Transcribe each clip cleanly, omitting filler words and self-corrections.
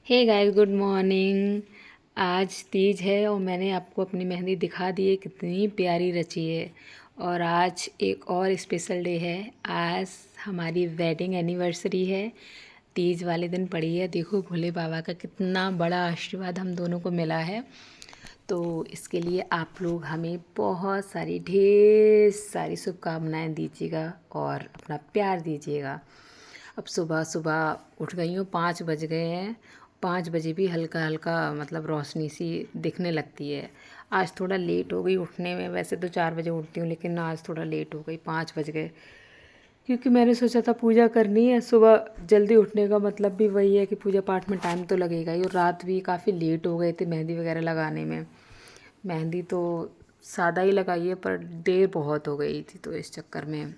Hey guys, good morning. आज तीज है और मैंने आपको अपनी मेहंदी दिखा दी है, कितनी प्यारी रची है। और आज एक और स्पेशल डे है। आज हमारी वेडिंग एनिवर्सरी है। तीज वाले दिन पड़ी है। देखो भोले बाबा का कितना बड़ा आशीर्वाद हम दोनों को मिला है। तो इसके लिए आप लोग हमें बहुत सारी ढेर सारी शुभकामनाएं दीजिएगा और अपना प्यार दीजिएगा। अब सुबह सुबह उठ गई हूँ, 5 बज गए हैं। 5 बजे भी हल्का हल्का मतलब रोशनी सी दिखने लगती है। आज थोड़ा लेट हो गई उठने में। वैसे तो 4 बजे उठती हूँ, लेकिन आज थोड़ा लेट हो गई, 5 बज गए। क्योंकि मैंने सोचा था पूजा करनी है। सुबह जल्दी उठने का मतलब भी वही है कि पूजा पाठ में टाइम तो लगेगा ही। और रात भी काफ़ी लेट हो गए थे मेहंदी वगैरह लगाने में। मेहंदी तो सादा ही लगाई है, पर देर बहुत हो गई थी, तो इस चक्कर में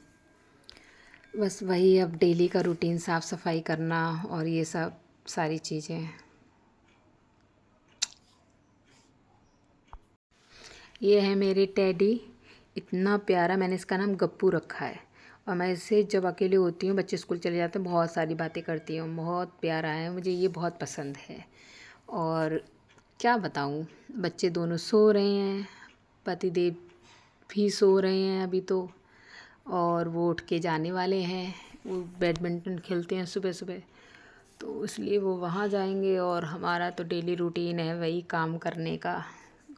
बस वही अब डेली का रूटीन, साफ़ सफाई करना और ये सब सारी चीज़ें। ये है मेरे टेडी, इतना प्यारा। मैंने इसका नाम गप्पू रखा है। और मैं इससे जब अकेले होती हूँ, बच्चे स्कूल चले जाते हैं, बहुत सारी बातें करती हूँ। बहुत प्यारा है, मुझे ये बहुत पसंद है। और क्या बताऊँ, बच्चे दोनों सो रहे हैं, पतिदेव भी सो रहे हैं अभी तो। और वो उठ के जाने वाले हैं। वो बैडमिंटन खेलते हैं सुबह सुबह, तो इसलिए वो वहाँ जाएंगे। और हमारा तो डेली रूटीन है वही काम करने का।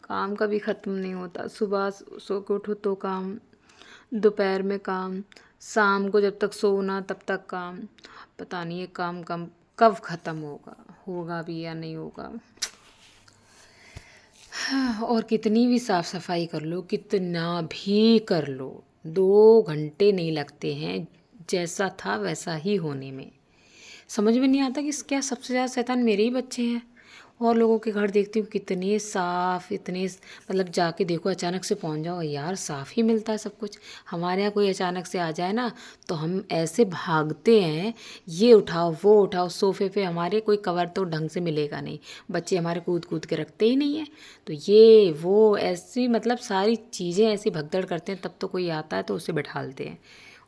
काम कभी ख़त्म नहीं होता। सुबह सो के उठो तो काम, दोपहर में काम, शाम को जब तक सोना तब तक काम। पता नहीं ये काम कब ख़त्म होगा, होगा भी या नहीं होगा। और कितनी भी साफ़ सफाई कर लो, कितना भी कर लो, 2 घंटे नहीं लगते हैं जैसा था वैसा ही होने में। समझ में नहीं आता कि क्या सबसे ज़्यादा शैतान मेरे ही बच्चे हैं। और लोगों के घर देखती हूँ कितने साफ़, इतने मतलब जाके देखो, अचानक से पहुँच जाओ यार, साफ़ ही मिलता है सब कुछ। हमारे यहाँ कोई अचानक से आ जाए ना, तो हम ऐसे भागते हैं, ये उठाओ वो उठाओ। सोफ़े पे हमारे कोई कवर तो ढंग से मिलेगा नहीं, बच्चे हमारे कूद कूद के रखते ही नहीं है। तो ये वो ऐसी मतलब सारी चीज़ें ऐसी भगदड़ करते हैं, तब तो कोई आता है तो उसे बैठालते हैं।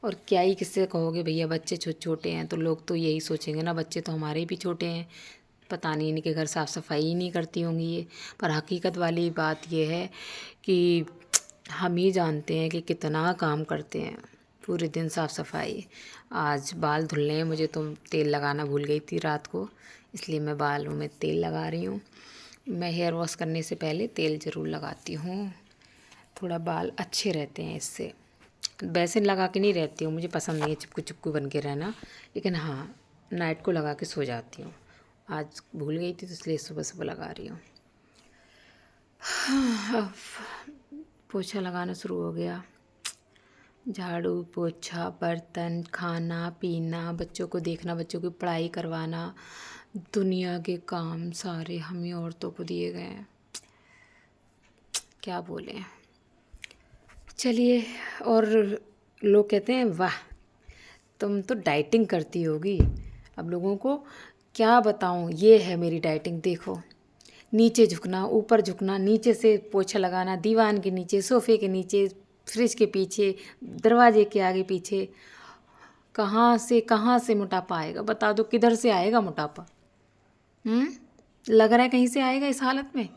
और क्या ही किससे कहोगे भैया, बच्चे छोटे हैं, तो लोग तो यही सोचेंगे ना, बच्चे तो हमारे भी छोटे हैं, पता नहीं इनके घर साफ़ सफाई ही नहीं करती होंगी ये। पर हकीकत वाली बात ये है कि हम ही जानते हैं कि कितना काम करते हैं पूरे दिन साफ़ सफाई। आज बाल धुलने हैं मुझे, तो तेल लगाना भूल गई थी रात को, इसलिए मैं बालों में तेल लगा रही हूँ। मैं हेयर वॉश करने से पहले तेल ज़रूर लगाती हूँ, थोड़ा बाल अच्छे रहते हैं इससे। वैसे लगा के नहीं रहती हूँ, मुझे पसंद नहीं है चिपकू चिपकू बन के रहना, लेकिन हाँ नाइट को लगा के सो जाती हूँ। आज भूल गई थी तो इसलिए सुबह सुबह लगा रही हूँ। अब पोछा लगाना शुरू हो गया। झाड़ू पोछा, बर्तन, खाना पीना, बच्चों को देखना, बच्चों की पढ़ाई करवाना, दुनिया के काम सारे हमें औरतों को दिए गए हैं, क्या बोलें। चलिए। और लोग कहते हैं वाह तुम तो डाइटिंग करती होगी। अब लोगों को क्या बताऊं, ये है मेरी डाइटिंग। देखो, नीचे झुकना, ऊपर झुकना, नीचे से पोछा लगाना, दीवान के नीचे, सोफ़े के नीचे, फ्रिज के पीछे, दरवाजे के आगे पीछे। कहाँ से मोटापा आएगा, बता दो किधर से आएगा मोटापा? लग रहा है कहीं से आएगा इस हालत में।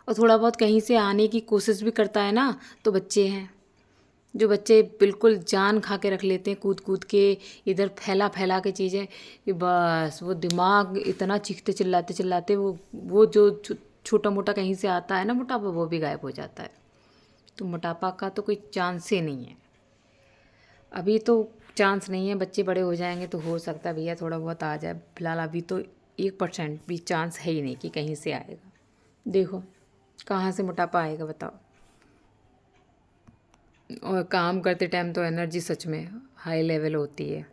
और थोड़ा बहुत कहीं से आने की कोशिश भी करता है ना, तो बच्चे हैं, जो बच्चे बिल्कुल जान खा के रख लेते हैं, कूद कूद के इधर फैला फैला के चीज़ें, कि बस वो दिमाग इतना चीखते चिल्लाते चिल्लाते वो जो छोटा मोटा कहीं से आता है ना मोटापा, वो भी गायब हो जाता है। तो मोटापा का तो कोई चांस ही नहीं है। अभी तो चांस नहीं है, बच्चे बड़े हो जाएंगे तो हो सकता है भैया थोड़ा बहुत आ जाए। फिलहाल अभी तो 1% भी चांस है ही नहीं कि कहीं से आएगा। देखो कहाँ से मोटापा आएगा बताओ। और काम करते टाइम तो एनर्जी सच में हाई लेवल होती है।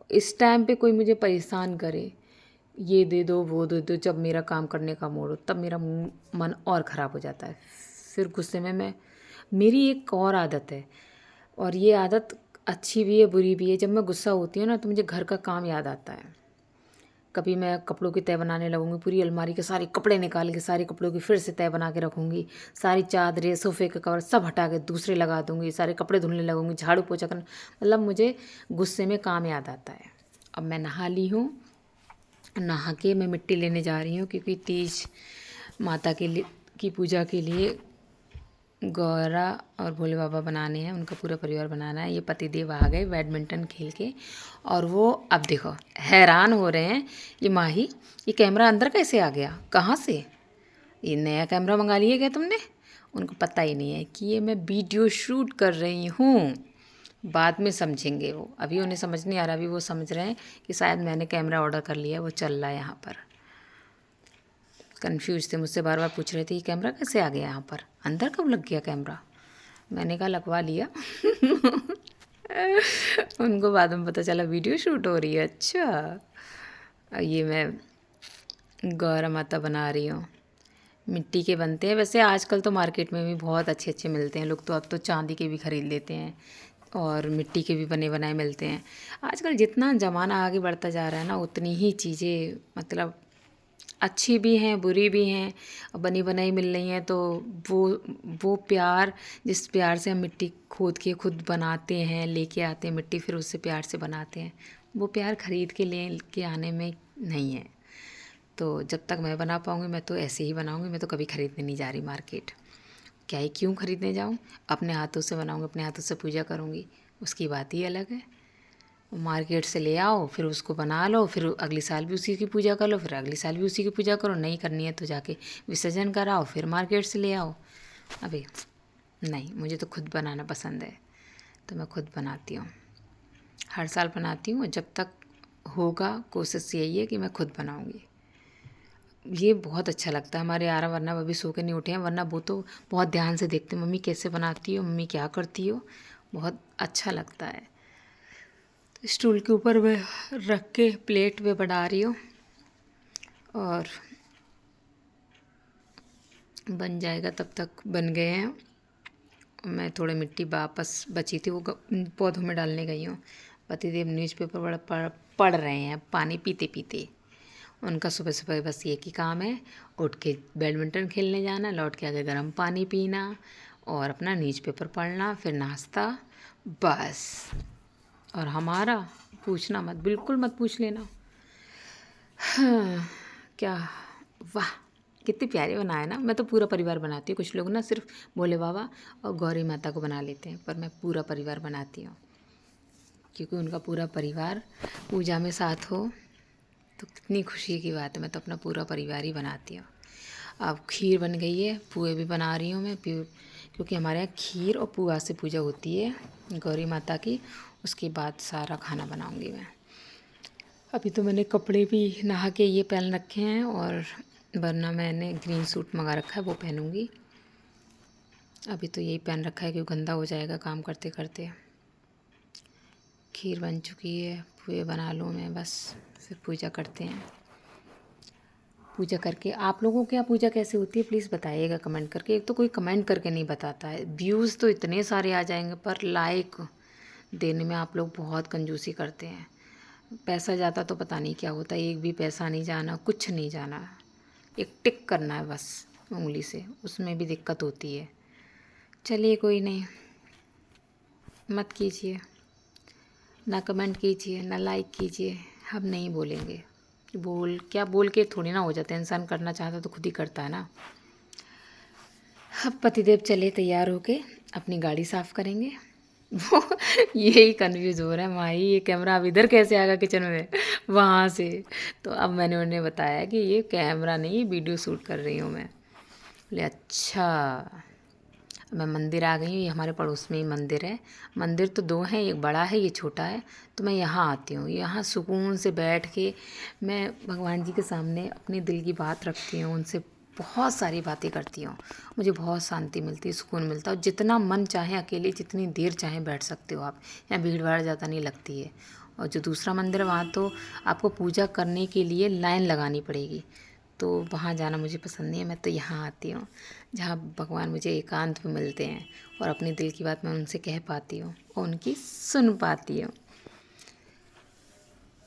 इस टाइम पे कोई मुझे परेशान करे, ये दे दो वो दे दो, जब मेरा काम करने का मूड हो तब मेरा मन और ख़राब हो जाता है। फिर गुस्से में मेरी एक और आदत है, और ये आदत अच्छी भी है बुरी भी है। जब मैं गुस्सा होती हूँ ना, तो मुझे घर का काम याद आता है। कभी मैं कपड़ों की तह बनाने लगूँगी, पूरी अलमारी के सारे कपड़े निकाल के सारे कपड़ों की फिर से तह बना के रखूँगी। सारी चादरें, सोफ़े के कवर सब हटा के दूसरे लगा दूँगी। सारे कपड़े धुलने लगूँगी, झाड़ू पोछा करना। मतलब मुझे गुस्से में काम याद आता है। अब मैं नहा ली हूँ, नहा के मैं मिट्टी लेने जा रही हूँ, क्योंकि तीज माता के लिए की पूजा के लिए गौरा और भोले बाबा बनाने हैं, उनका पूरा परिवार बनाना है। ये पतिदेव आ गए बैडमिंटन खेल के, और वो अब देखो हैरान हो रहे हैं ये माही, ये कैमरा अंदर कैसे आ गया, कहाँ से, ये नया कैमरा मंगा लिया क्या तुमने। उनको पता ही नहीं है कि ये मैं वीडियो शूट कर रही हूँ। बाद में समझेंगे वो, अभी उन्हें समझ नहीं आ रहा। अभी वो समझ रहे हैं कि शायद मैंने कैमरा ऑर्डर कर लिया है, वो चल रहा है यहाँ पर। कंफ्यूज थे, मुझसे बार बार पूछ रहे थे ये कैमरा कैसे आ गया यहाँ पर, अंदर कब लग गया कैमरा। मैंने कहा लगवा लिया। उनको बाद में पता चला वीडियो शूट हो रही है। अच्छा, अब ये मैं गौरा माता बना रही हूँ। मिट्टी के बनते हैं वैसे, आजकल तो मार्केट में भी बहुत अच्छे अच्छे मिलते हैं। लोग तो अब तो चांदी के भी ख़रीद लेते हैं और मिट्टी के भी बने बनाए मिलते हैं। आजकल जितना ज़माना आगे बढ़ता जा रहा है ना, उतनी ही चीज़ें मतलब अच्छी भी हैं बुरी भी हैं, और बनी बनाई मिल रही हैं। तो वो वो प्यार, जिस प्यार से हम मिट्टी खोद के खुद बनाते हैं, लेके आते हैं मिट्टी, फिर उससे प्यार से बनाते हैं, वो प्यार ख़रीद के ले के आने में नहीं है। तो जब तक मैं बना पाऊँगी मैं तो ऐसे ही बनाऊँगी। मैं तो कभी ख़रीदने नहीं जा रही मार्केट, क्या ही क्यों ख़रीदने जाऊँ। अपने हाथों से बनाऊँगी, अपने हाथों से पूजा करूँगी, उसकी बात ही अलग है। मार्केट से ले आओ, फिर उसको बना लो, फिर अगले साल भी उसी की पूजा कर लो, फिर अगले साल भी उसी की पूजा करो। नहीं करनी है तो जाके विसर्जन कराओ, फिर मार्केट से ले आओ। अभी नहीं, मुझे तो खुद बनाना पसंद है, तो मैं खुद बनाती हूँ। हर साल बनाती हूँ, जब तक होगा कोशिश यही है कि मैं खुद बनाऊँगी। ये बहुत अच्छा लगता है। हमारे आरा वरना अभी सो के नहीं उठे हैं, वरना वो तो बहुत ध्यान से देखते हैं, मम्मी कैसे बनाती हो, मम्मी क्या करती हो। बहुत अच्छा लगता है। स्टूल के ऊपर मैं रख के प्लेट में बना रही हूँ, और बन जाएगा, तब तक बन गए हैं। मैं थोड़ी मिट्टी वापस बची थी वो पौधों में डालने गई हूँ। पतिदेव न्यूज़पेपर पढ़ रहे हैं पानी पीते पीते। उनका सुबह सुबह बस एक ही काम है, उठ के बैडमिंटन खेलने जाना, लौट के आके गर्म पानी पीना और अपना न्यूज़पेपर पढ़ना, फिर नाश्ता, बस। और हमारा पूछना मत, बिल्कुल मत पूछ लेना। हाँ, क्या, वाह कितने प्यारे बनाए ना। मैं तो पूरा परिवार बनाती हूँ। कुछ लोग ना सिर्फ भोले बाबा और गौरी माता को बना लेते हैं, पर मैं पूरा परिवार बनाती हूँ, क्योंकि उनका पूरा परिवार पूजा में साथ हो तो कितनी खुशी की बात है। मैं तो अपना पूरा परिवार ही बनाती हूँ। अब खीर बन गई है, पुए भी बना रही हूँ मैं, क्योंकि हमारे यहाँ खीर और पुआ से पूजा होती है गौरी माता की। उसके बाद सारा खाना बनाऊँगी मैं। अभी तो मैंने कपड़े भी नहा के ये पहन रखे हैं, और वरना मैंने ग्रीन सूट मंगा रखा है, वो पहनूँगी। अभी तो यही पहन रखा है क्योंकि गंदा हो जाएगा काम करते करते। खीर बन चुकी है, पुए बना लूँ मैं बस, फिर पूजा करते हैं। पूजा करके आप लोगों के यहाँ पूजा कैसे होती है प्लीज़ बताइएगा कमेंट करके। एक तो कोई कमेंट करके नहीं बताता है। व्यूज़ तो इतने सारे आ जाएंगे, पर लाइक देने में आप लोग बहुत कंजूसी करते हैं। पैसा जाता तो पता नहीं क्या होता, एक भी पैसा नहीं जाना, कुछ नहीं जाना। एक टिक करना है बस उंगली से, उसमें भी दिक्कत होती है। चलिए कोई नहीं, मत कीजिए, ना कमेंट कीजिए, ना लाइक कीजिए, हम नहीं बोलेंगे। बोल के थोड़ी ना हो जाता है, इंसान करना चाहता तो खुद ही करता है ना। अब पतिदेव चले तैयार होके अपनी गाड़ी साफ़ करेंगे। वो यही कन्फ्यूज़ हो रहा है, माही ये कैमरा अब इधर कैसे आ गया किचन में, वहाँ से। तो अब मैंने उन्हें बताया कि ये कैमरा नहीं, वीडियो शूट कर रही हूँ मैं। बोले अच्छा। मैं मंदिर आ गई हूँ, ये हमारे पड़ोस में ही मंदिर है। मंदिर तो दो हैं, एक बड़ा है, ये छोटा है। तो मैं यहाँ आती हूँ, यहाँ सुकून से बैठ के मैं भगवान जी के सामने अपने दिल की बात रखती हूँ, उनसे बहुत सारी बातें करती हूँ। मुझे बहुत शांति मिलती है, सुकून मिलता है। और जितना मन चाहे अकेले जितनी देर चाहे बैठ सकते हो आप, यहाँ भीड़ भाड़ ज़्यादा नहीं लगती है। और जो दूसरा मंदिर है वहाँ तो आपको पूजा करने के लिए लाइन लगानी पड़ेगी, तो वहाँ जाना मुझे पसंद नहीं है। मैं तो यहाँ आती हूँ जहाँ भगवान मुझे एकांत में मिलते हैं, और अपने दिल की बात मैं उनसे कह पाती हूँ और उनकी सुन पाती हूँ।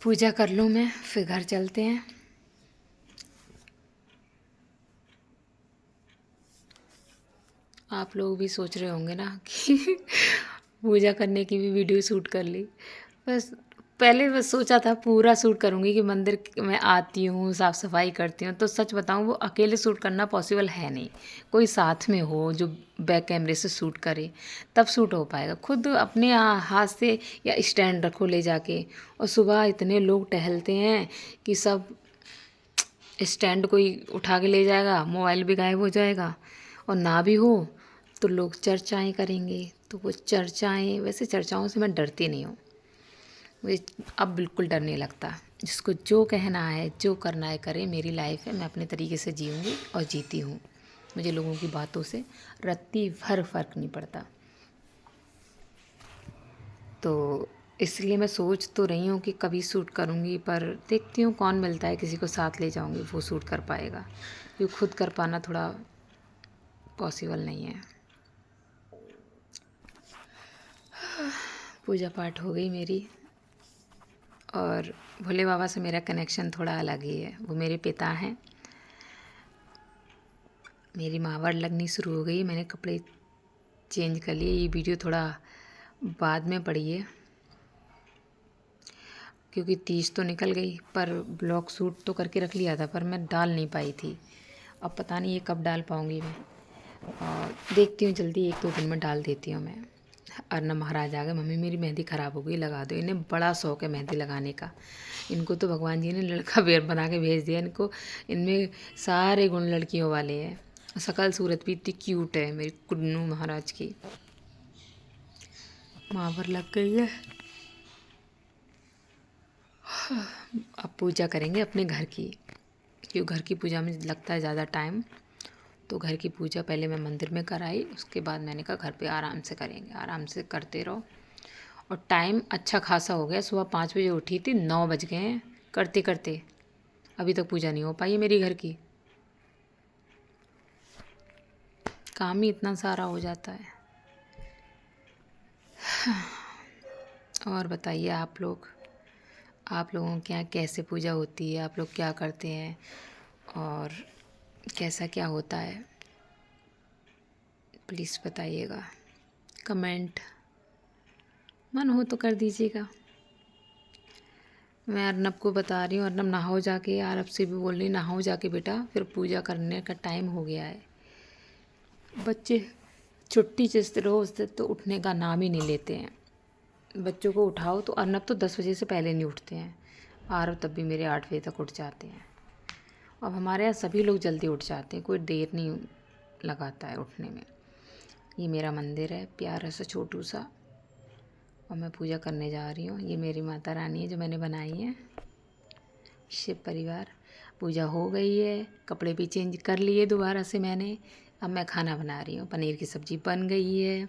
पूजा कर लूँ मैं, फिर घर चलते हैं। आप लोग भी सोच रहे होंगे ना कि पूजा करने की भी वीडियो शूट कर ली। बस पहले बस सोचा था पूरा शूट करूँगी कि मंदिर में आती हूँ, साफ़ सफाई करती हूँ, तो सच बताऊँ वो अकेले शूट करना पॉसिबल है नहीं। कोई साथ में हो जो बैक कैमरे से शूट करे, तब शूट हो पाएगा। खुद अपने हाथ से या स्टैंड रखो ले जाके, और सुबह इतने लोग टहलते हैं कि सब स्टैंड कोई उठा के ले जाएगा, मोबाइल भी गायब हो जाएगा, और ना भी हो तो लोग चर्चाएँ करेंगे। तो वो चर्चाएँ, वैसे चर्चाओं से मैं डरती नहीं हूँ, मुझे अब बिल्कुल डर नहीं लगता। जिसको जो कहना है, जो करना है करे, मेरी लाइफ है, मैं अपने तरीके से जीऊँगी और जीती हूँ। मुझे लोगों की बातों से रत्ती भर फ़र्क नहीं पड़ता। तो इसलिए मैं सोच तो रही हूँ कि कभी शूट करूँगी, पर देखती हूँ कौन मिलता है, किसी को साथ ले जाऊँगी वो शूट कर पाएगा, क्योंकि खुद कर पाना थोड़ा पॉसिबल नहीं है। पूजा पाठ हो गई मेरी, और भोले बाबा से मेरा कनेक्शन थोड़ा अलग ही है। वो मेरे पिता हैं। मेरी मावड़ लगनी शुरू हो गई, मैंने कपड़े चेंज कर लिए। ये वीडियो थोड़ा बाद में पड़ी है क्योंकि 30 तो निकल गई, पर ब्लॉग शूट तो करके रख लिया था, पर मैं डाल नहीं पाई थी। अब पता नहीं ये कब डाल पाऊँगी मैं, और देखती हूँ जल्दी 1-2 दिन में डाल देती हूँ मैं। अर्नब महाराज आ गए, मम्मी मेरी मेहंदी ख़राब हो गई, लगा दो। इन्हें बड़ा शौक़ है मेहंदी लगाने का। इनको तो भगवान जी ने लड़का बेर बना के भेज दिया। इनको, इनमें सारे गुण लड़कियों वाले हैं। शकल सूरत भी इतनी क्यूट है मेरी कुन्नू महाराज की। महावर लग गई है। अब पूजा करेंगे अपने घर की, क्योंकि घर की पूजा में लगता है ज़्यादा टाइम। तो घर की पूजा पहले मैं मंदिर में कराई, उसके बाद मैंने कहा घर पे आराम से करेंगे, आराम से करते रहो। और टाइम अच्छा खासा हो गया, सुबह 5 बजे उठी थी, 9 बज गए हैं करते करते। अभी तक पूजा नहीं हो पाई है मेरी घर की। काम ही इतना सारा हो जाता है। और बताइए आप लोगों के यहाँ कैसे पूजा होती है, आप लोग क्या करते हैं और कैसा क्या होता है, प्लीज़ बताइएगा। कमेंट मन हो तो कर दीजिएगा। मैं अर्नब को बता रही हूँ, अर्नब नहाओ जाके, आरब से भी बोल रही नहाओ जाके बेटा, फिर पूजा करने का टाइम हो गया है। बच्चे छुट्टी जिस रोज़ से तो उठने का नाम ही नहीं लेते हैं। बच्चों को उठाओ तो अर्नब तो 10 बजे से पहले नहीं उठते हैं, आरब तब भी मेरे 8 बजे तक उठ जाते हैं। अब हमारे यहाँ सभी लोग जल्दी उठ जाते हैं, कोई देर नहीं लगाता है उठने में। ये मेरा मंदिर है प्यारा सा छोटू सा, और मैं पूजा करने जा रही हूँ। ये मेरी माता रानी है जो मैंने बनाई है, शिव परिवार। पूजा हो गई है, कपड़े भी चेंज कर लिए दोबारा से मैंने। अब मैं खाना बना रही हूँ। पनीर की सब्ज़ी बन गई है,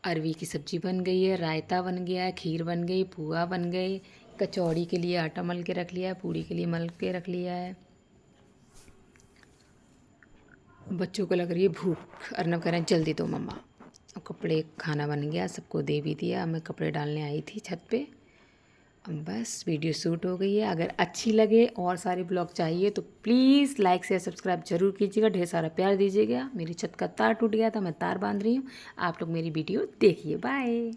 अरवी की सब्ज़ी बन गई है, रायता बन गया है, खीर बन गई, पुआ बन गई, कचौड़ी के लिए आटा मल के रख लिया है, पूड़ी के लिए मल के रख लिया है। बच्चों को लग रही है भूख, अर्नब कह रहे हैं जल्दी दो मम्मा। अब कपड़े, खाना बन गया, सबको दे भी दिया। मैं कपड़े डालने आई थी छत पे। अब बस वीडियो शूट हो गई है। अगर अच्छी लगे और सारे ब्लॉग चाहिए तो प्लीज़ लाइक शेयर सब्सक्राइब जरूर कीजिएगा, ढेर सारा प्यार दीजिएगा। मेरी छत का तार टूट गया था, मैं तार बांध रही हूँ। आप लोग मेरी वीडियो देखिए। बाय।